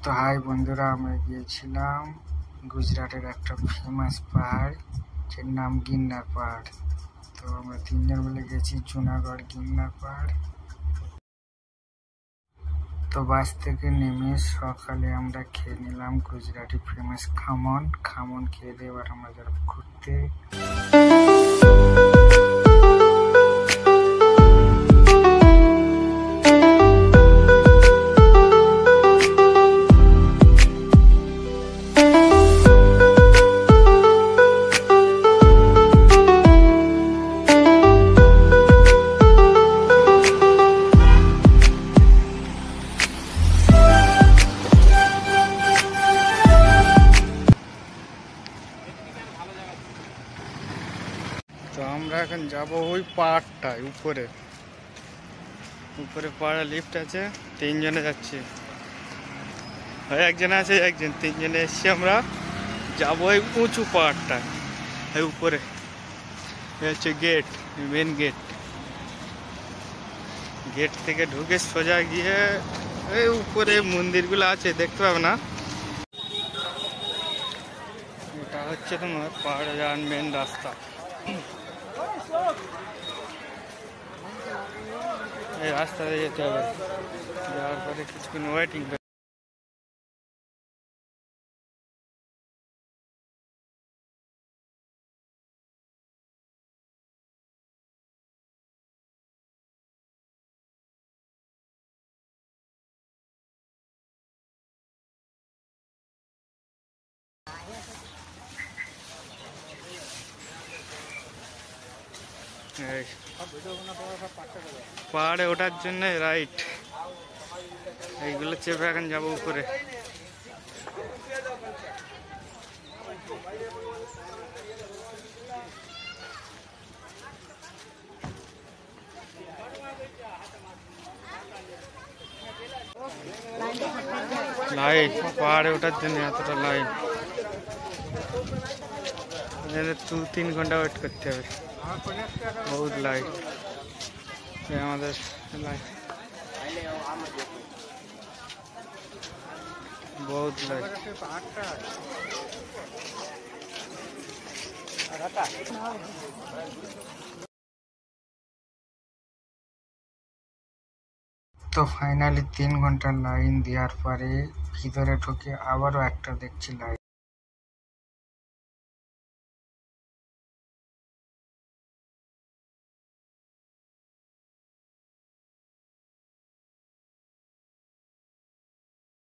তো হাই বন্ধুরা, আমরা গিয়েছিলাম গুজরাটের একটা ফেমাস পাহাড়, যার নাম গিরনার পাহাড়। তো আমরা তিনজন মিলে গেছি জুনাগড় গিরনার পাহাড়। তো বাস থেকে নেমে সকালে আমরা খেয়ে নিলাম গুজরাটি ফেমাস খামন খেয়ে দিয়ে এবার আমরা যাবো ঘুরতে। তো আমরা এখন যাব ওই পাহাড়টায়, উপরে পাহাড়ে লিফট আছে, তিনজনে যাচ্ছি। একজন আছে, তিনজনে এসছি। আমরা যাবো ওই উঁচু পাহাড়টায়, এই উপরে হচ্ছে গেট, মেন গেট থেকে ঢুকে সোজা গিয়ে এই উপরে মন্দিরগুলো আছে, দেখতে পাবে না। এটা হচ্ছে তোমার পাহাড়ে যাওয়ার মেন রাস্তা। এই রাস্তা দিয়ে যেতে হবে, যাওয়ার পরে কিছুক্ষণ ওয়েটিং। পাহাড়ে ওঠার জন্য রাইট, এইগুলো চেপে এখন যাবো উপরে। লাইট পাহাড়ে ওঠার জন্য এতটা লাইট, 2-3 ঘন্টা ওয়েট করতে হবে। বহুত লাইট আমাদের লাইট, বহুত লাইট। তো ফাইনালি 3 ঘন্টা লাইন দেওয়ার পরে ভিতরে ঢুকে আবারও একটা দেখছি লাইট।